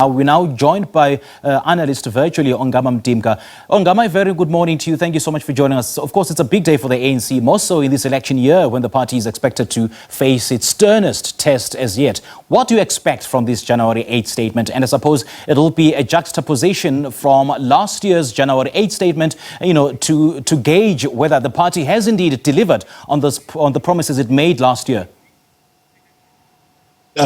We're now joined by analyst virtually, Ongama Mtimka. Ongama, a very good morning to you. Thank you so much for joining us. Of course, it's a big day for the ANC, more so in this election year when the party is expected to face its sternest test as yet. What do you expect from this January 8th statement? And I suppose it'll be a juxtaposition from last year's January 8th statement, to gauge whether the party has indeed delivered on the promises it made last year.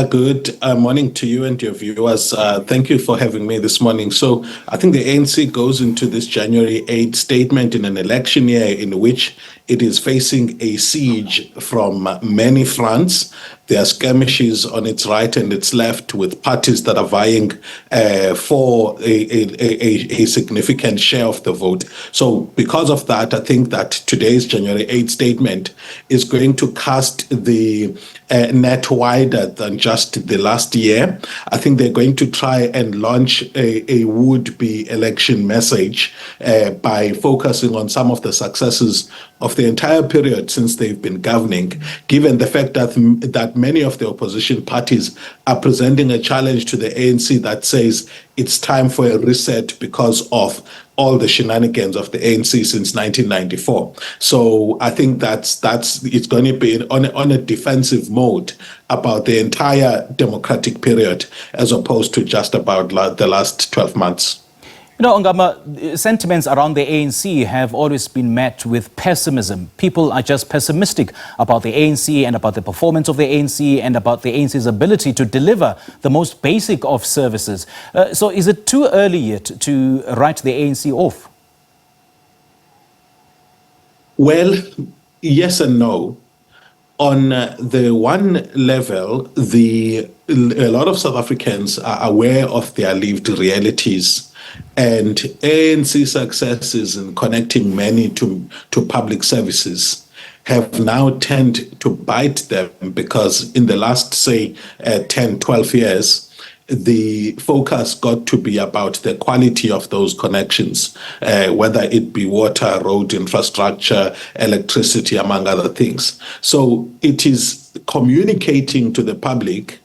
Good morning to you and your viewers. Thank you for having me this morning. So I think the ANC goes into this January 8th statement in an election year in which it is facing a siege from many fronts. There are skirmishes on its right and its left with parties that are vying for a significant share of the vote. So because of that, I think that today's January 8th statement is going to cast the net wider than just the last year. I think they're going to try and launch a would-be election message by focusing on some of the successes of the entire period since they've been governing, given the fact that many of the opposition parties are presenting a challenge to the ANC that says it's time for a reset because of all the shenanigans of the ANC since 1994. So I think it's going to be on a defensive mode about the entire democratic period as opposed to just about the last 12 months. Ongama, sentiments around the ANC have always been met with pessimism. People are just pessimistic about the ANC and about the performance of the ANC and about the ANC's ability to deliver the most basic of services. So is it too early yet to write the ANC off? Well, yes and no. On the one level, a lot of South Africans are aware of their lived realities. And ANC successes in connecting many to public services have now tended to bite them because in the last, say, 10, 12 years, the focus got to be about the quality of those connections, whether it be water, road infrastructure, electricity, among other things. So it is communicating to the public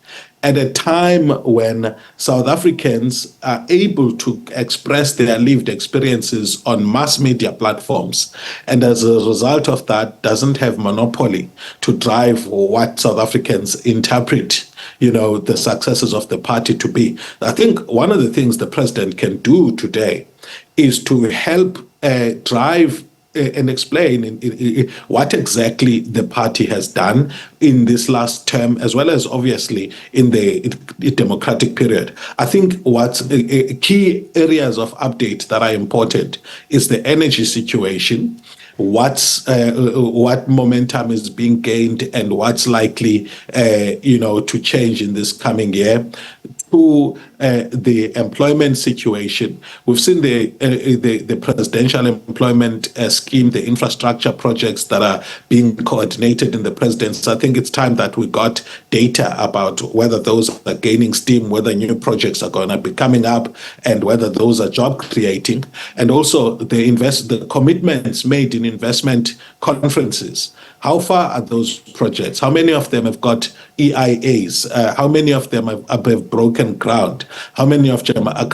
at a time when South Africans are able to express their lived experiences on mass media platforms, and as a result of that, doesn't have monopoly to drive what South Africans interpret, the successes of the party to be. I think one of the things the president can do today is to help drive and explain what exactly the party has done in this last term, as well as obviously in the democratic period. I think what's key areas of update that are important is the energy situation, what momentum is being gained and what's likely to change in this coming year. To the employment situation, we've seen the presidential employment scheme, the infrastructure projects that are being coordinated in the presidency. I think it's time that we got data about whether those are gaining steam, whether new projects are going to be coming up, and whether those are job creating, and also the commitments made in investment conferences. How far are those projects? How many of them have got EIAs? How many of them have broken ground? How many of them are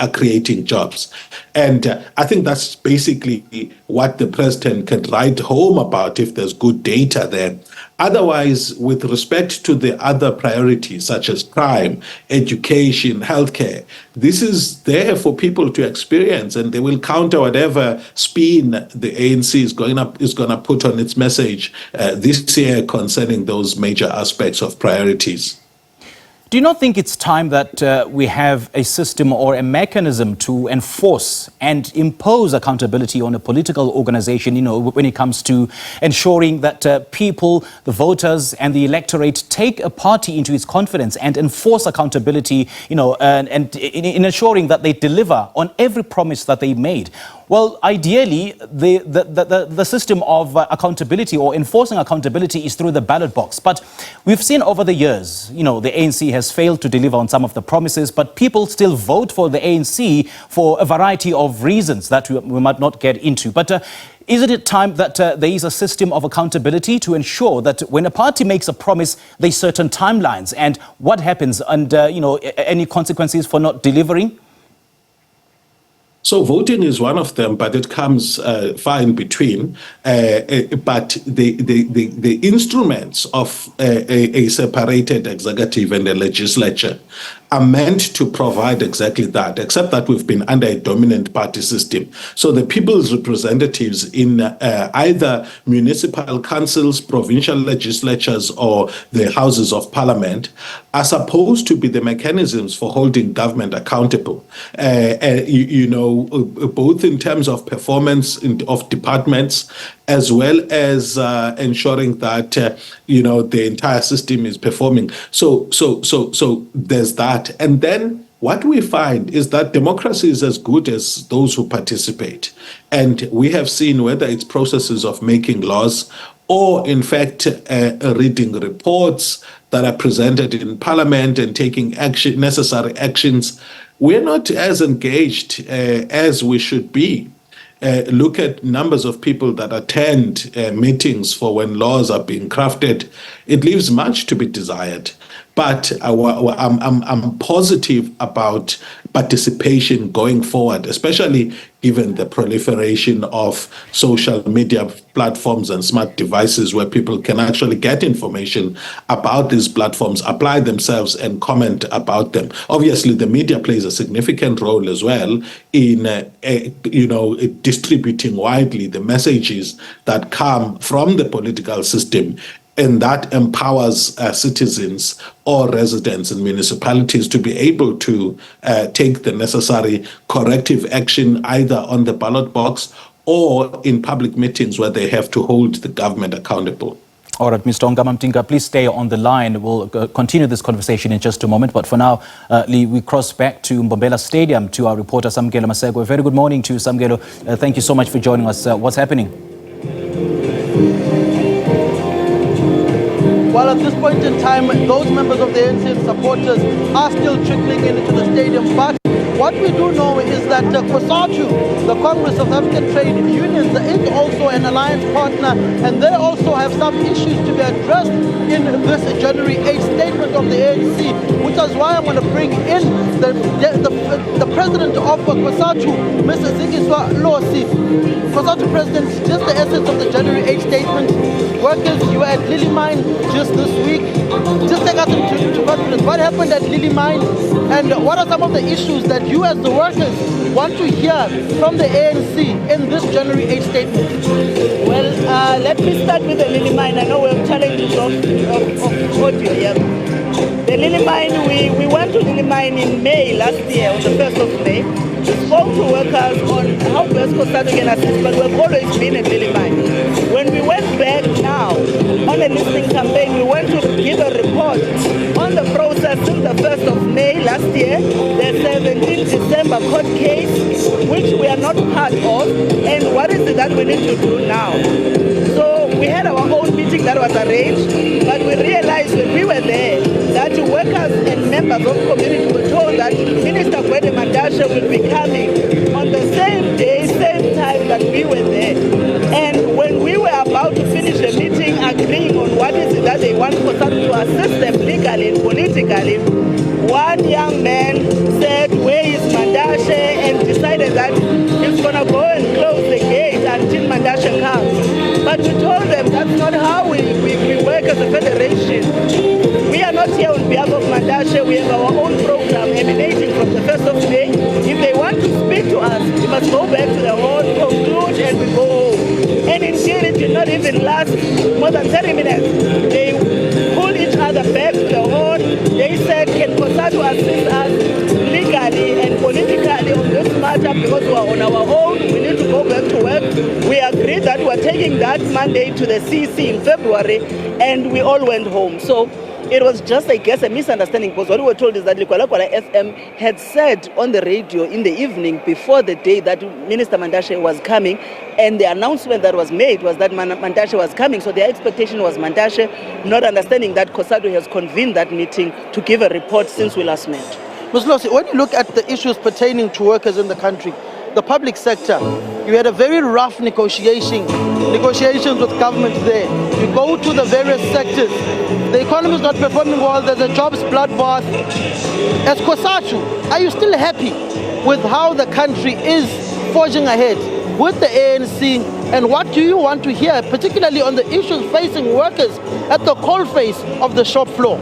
creating jobs? And I think that's basically what the president can write home about if there's good data there. Otherwise, with respect to the other priorities such as crime, education, healthcare, this is there for people to experience, and they will counter whatever spin the ANC is going to put on its message this year concerning those major aspects of priorities. Do you not think it's time that we have a system or a mechanism to enforce and impose accountability on a political organization, when it comes to ensuring that people, the voters and the electorate take a party into its confidence and enforce accountability, and in ensuring that they deliver on every promise that they made? Well, ideally, the system of accountability or enforcing accountability is through the ballot box. But we've seen over the years, the ANC has failed to deliver on some of the promises, but people still vote for the ANC for a variety of reasons that we might not get into. But isn't it time that there is a system of accountability to ensure that when a party makes a promise, there's certain timelines and what happens and, any consequences for not delivering? So voting is one of them, but it comes far in between. But the instruments of a separated executive and a legislature are meant to provide exactly that, except that we've been under a dominant party system. So the people's representatives in either municipal councils, provincial legislatures, or the houses of parliament are supposed to be the mechanisms for holding government accountable, both in terms of performance of departments, as well as ensuring that the entire system is performing. So there's that. And then what we find is that democracy is as good as those who participate. And we have seen, whether it's processes of making laws or, in fact, reading reports that are presented in Parliament and taking necessary actions, we're not as engaged as we should be. Look at numbers of people that attend meetings for when laws are being crafted. It leaves much to be desired. But I'm positive about participation going forward, especially given the proliferation of social media platforms and smart devices where people can actually get information about these platforms, apply themselves, and comment about them. Obviously, the media plays a significant role as well in distributing widely the messages that come from the political system, and that empowers citizens or residents in municipalities to be able to take the necessary corrective action either on the ballot box or in public meetings where they have to hold the government accountable. All right, Mr. Ongama Mtimka, please stay on the line. We'll continue this conversation in just a moment. But for now, we cross back to Mbombela Stadium to our reporter, Sam Masego. A very good morning to you, Sam. Thank you so much for joining us. What's happening? Well, at this point in time, those members of the ANC supporters are still trickling into the stadium. But what we do know is that COSATU, the Congress of African Trade Unions, is also an alliance partner, and they also have some issues to be addressed in this January 8th statement of the ANC, which is why I'm going to bring in the president of COSATU, Mr. Zikiswa Losi. COSATU president, just the essence of the January 8th statement. Workers, you were at Lily Mine just this week. Just take us into confidence. What happened at Lily Mine, and what are some of the issues that you as the workers want to hear from the ANC in this January 8th statement? Well, let me start with the Lily Mine. I know we have challenges of audio here. The Lily Mine, we went to Lily Mine in May last year, on the 1st of May. We spoke to workers on how best COSATU can assist, but we've always been at Lily Mine. When we went back now on a listening campaign, we went to give a report on the process since the 1st of May last year, the 17th December court case, which we are not part of, and what is it that we need to do now. So we had our own meeting that was arranged, but we realized when we were there that workers and members of the community were told that Minister Gwede Mandashe will be coming on the same day, same time that we were there. And when we were about to finish the meeting, agreeing on what is it that they want COSATU to assist them legally and politically, one young man said, "Where is Mandashe?" and decided that he's going to go and close the gate until Mandashe comes. But we told them that's not how we work as a federation. We are not here on behalf of Mandashe. We have our own program emanating from the 1st of May. If they want to speak to us, we must go back to the hall, conclude, and we go home. And indeed, it did not even last more than 30 minutes. They pulled each other back to the hall. They said, can COSATU assist us legally and politically on this matter because we are on our own. We need to go back to work. We agreed that we are taking that mandate to the CC in February, and we all went home. So It was just, I guess, a misunderstanding, because what we were told is that Likwala FM had said on the radio in the evening before the day that Minister Mantashe was coming, and the announcement that was made was that Mantashe was coming, so their expectation was Mantashe, not understanding that COSATU has convened that meeting to give a report since we last met. Ms. Losi, when you look at the issues pertaining to workers in the country, the public sector, you had a very rough negotiations with government there. You go to the various sectors, the economy is not performing well, there's a jobs bloodbath. As COSATU, are you still happy with how the country is forging ahead with the ANC, and what do you want to hear, particularly on the issues facing workers at the coalface of the shop floor?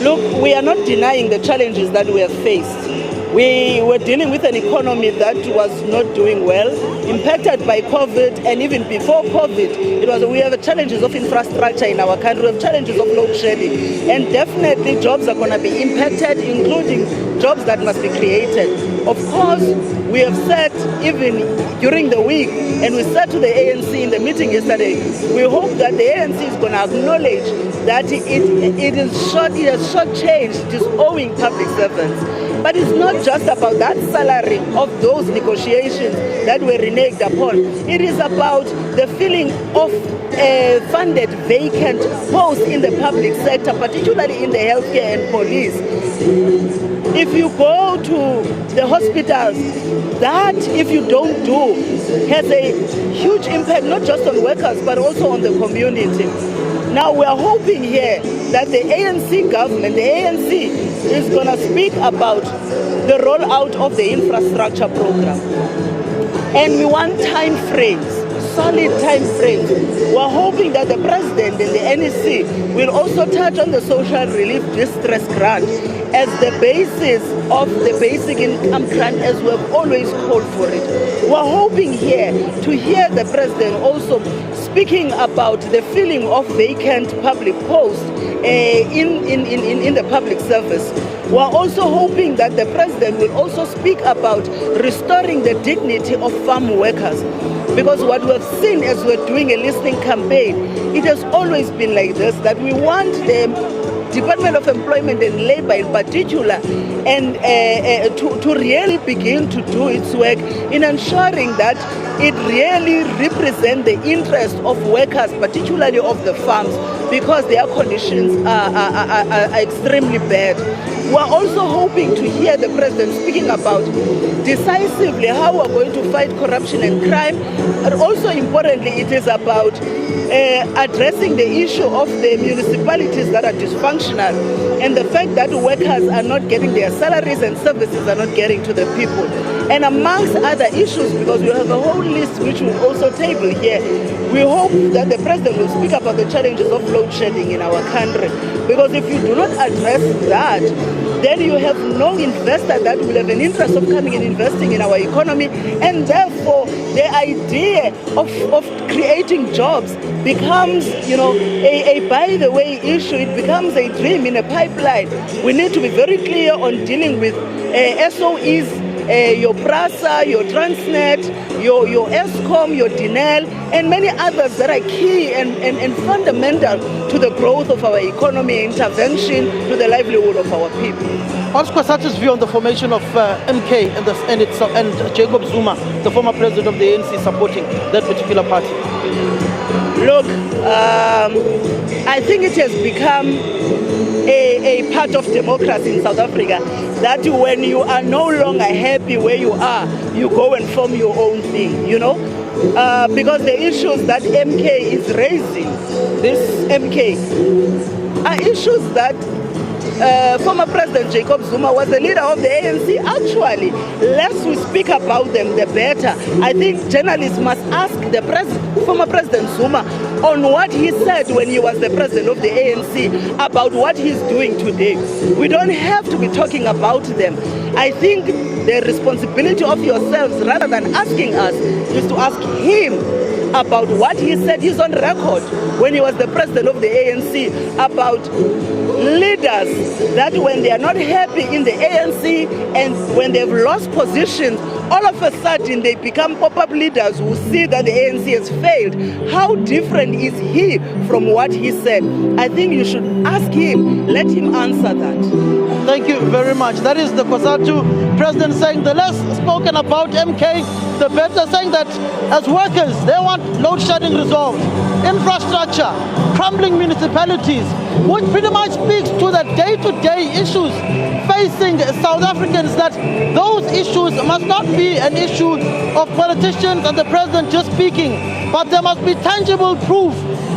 Look, we are not denying the challenges that we have faced. We were dealing with an economy that was not doing well, impacted by COVID, and even before COVID, we have challenges of infrastructure in our country, we have challenges of load shedding, and definitely jobs are going to be impacted, including jobs that must be created. Of course, we have said even during the week, and we said to the ANC in the meeting yesterday, we hope that the ANC is going to acknowledge that it has shortchanged, it is owing public servants. But it's not just about that salary of those negotiations that were reneged upon. It is about the filling of funded vacant posts in the public sector, particularly in the healthcare and police. If you go to the hospitals, that, if you don't do, has a huge impact not just on workers but also on the community. Now we are hoping here that the ANC government, the ANC, is going to speak about the rollout of the infrastructure program. And we want time frames, solid time frames. We're hoping that the president and the NEC will also touch on the social relief distress grant as the basis of the basic income grant, as we have always called for it. We're hoping here to hear the president also speaking about the filling of vacant public posts in the public service. We're also hoping that the president will also speak about restoring the dignity of farm workers. Because what we have seen as we're doing a listening campaign, it has always been like this, that we want the Department of Employment and Labour in particular, and to really begin to do its work in ensuring that it really represents the interest of workers, particularly of the farms, because their conditions are extremely bad. We're also hoping to hear the president speaking about decisively how we're going to fight corruption and crime, but also importantly, it is about addressing the issue of the municipalities that are dysfunctional and the fact that workers are not getting their salaries and services are not getting to the people. And amongst other issues, because we have a whole list which we'll also table here, we hope that the president will speak about the challenges of load shedding in our country. Because if you do not address that, then you have no investor that will have an interest of coming and investing in our economy, and therefore the idea of creating jobs becomes, a by the way issue. It becomes a dream in a pipeline. We need to be very clear on dealing with SOEs, your PRASA, your Transnet, your ESCOM, your DINEL, and many others that are key and fundamental to the growth of our economy, intervention to the livelihood of our people. What's COSATU's view on the formation of MK and Jacob Zuma, the former president of the ANC, supporting that particular party? Look, I think it has become a part of democracy in South Africa that when you are no longer happy where you are, you go and form your own thing, because the issues that MK is raising, this MK, are issues that former President Jacob Zuma was the leader of the ANC. Actually, less we speak about them, the better. I think journalists must ask the former President Zuma on what he said when he was the president of the ANC about what he's doing today. We don't have to be talking about them. I think the responsibility of yourselves, rather than asking us, is to ask him about what he said. He's on record when he was the president of the ANC about leaders that when they are not happy in the ANC and when they've lost positions, all of a sudden they become pop-up leaders who see that the ANC has failed. How different is he from what he said? I think you should ask him, let him answer that. Thank you very much. That is the Zatu president saying the less spoken about MK, the better, saying that as workers, they want load shedding resolved, infrastructure, crumbling municipalities, which pretty much speaks to the day-to-day issues facing South Africans, that those issues must not be an issue of politicians and the president just speaking, but there must be tangible proof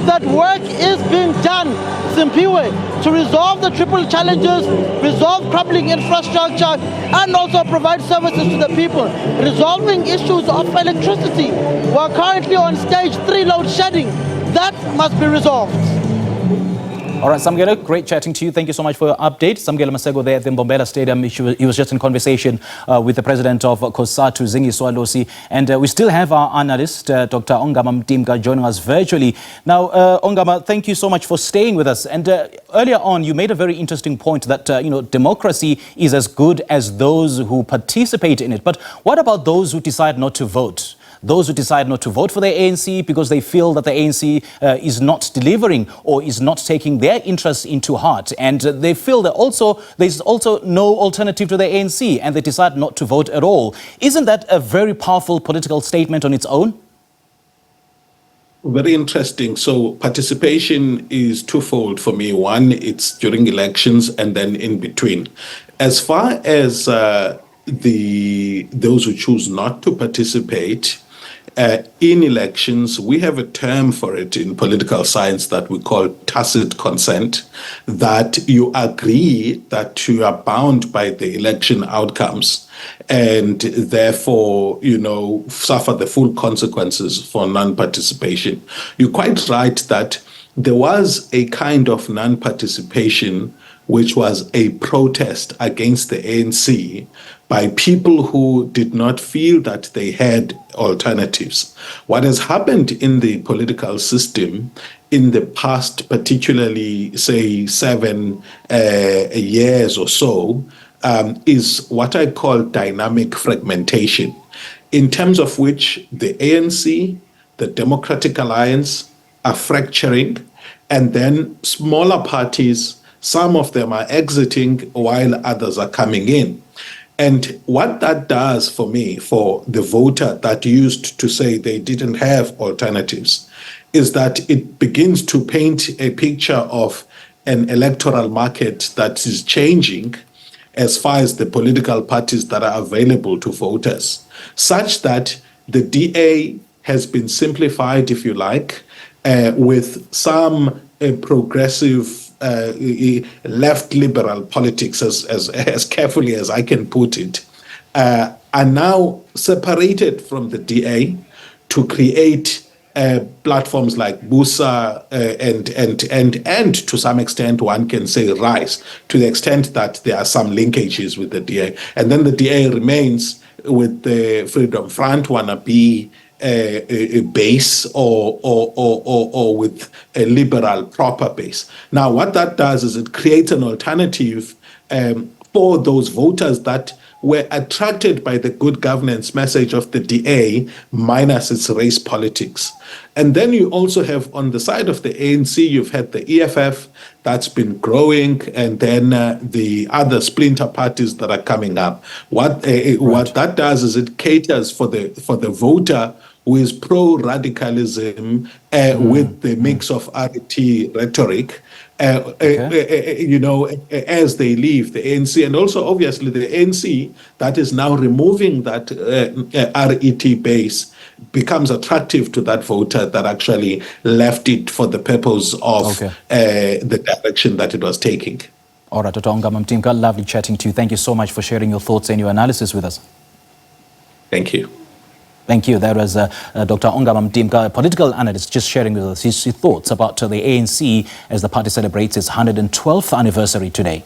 that work is being done, Simpiwe, to resolve the triple challenges, resolve crumbling infrastructure, and also provide services to the people. Resolving issues of electricity. We're currently on stage 3 load shedding. That must be resolved. All right, Samgela, great chatting to you. Thank you so much for your update. Samgela Masego there at the Mbombela Stadium. He was just in conversation with the president of COSATU, Zingiswa Losi. And we still have our analyst, Dr. Ongama Mtimka, joining us virtually. Now, Ongama, thank you so much for staying with us. And earlier on, you made a very interesting point that, democracy is as good as those who participate in it. But what about those who decide not to vote? Those who decide not to vote for the ANC because they feel that the ANC is not delivering or is not taking their interests into heart. And they feel that there's also no alternative to the ANC and they decide not to vote at all. Isn't that a very powerful political statement on its own? Very interesting. So participation is twofold for me. One, it's during elections and then in between. As far as those who choose not to participate in elections, we have a term for it in political science that we call tacit consent, that you agree that you are bound by the election outcomes and therefore, suffer the full consequences for non-participation. You're quite right that there was a kind of non-participation which was a protest against the ANC by people who did not feel that they had alternatives. What has happened in the political system in the past, particularly, say, 7 years or so, is what I call dynamic fragmentation, in terms of which the ANC, the Democratic Alliance, are fracturing, and then smaller parties, some of them are exiting while others are coming in. And what that does for me, for the voter that used to say they didn't have alternatives, is that it begins to paint a picture of an electoral market that is changing as far as the political parties that are available to voters, such that the DA has been simplified, if you like, with some progressive left liberal politics, as carefully as I can put it, are now separated from the DA to create platforms like Busa and to some extent one can say Rise, to the extent that there are some linkages with the DA. And then the DA remains with the Freedom Front, wannabe a base or with a liberal proper base. Now, what that does is it creates an alternative for those voters that were attracted by the good governance message of the DA minus its race politics. And then you also have on the side of the ANC, you've had the EFF that's been growing, and then the other splinter parties that are coming up. What that does is it caters for the voter who is pro-radicalism with the mix of RT rhetoric, as they leave the ANC. And also, obviously, the ANC that is now removing that RET base becomes attractive to that voter that actually left it for the purpose of the direction that it was taking. All right, Dr. Ongama Mtimka, lovely chatting to you. Thank you so much for sharing your thoughts and your analysis with us. Thank you. Thank you. That was Dr. Ongama Mtimka, a political analyst, just sharing with us his thoughts about the ANC as the party celebrates its 112th anniversary today.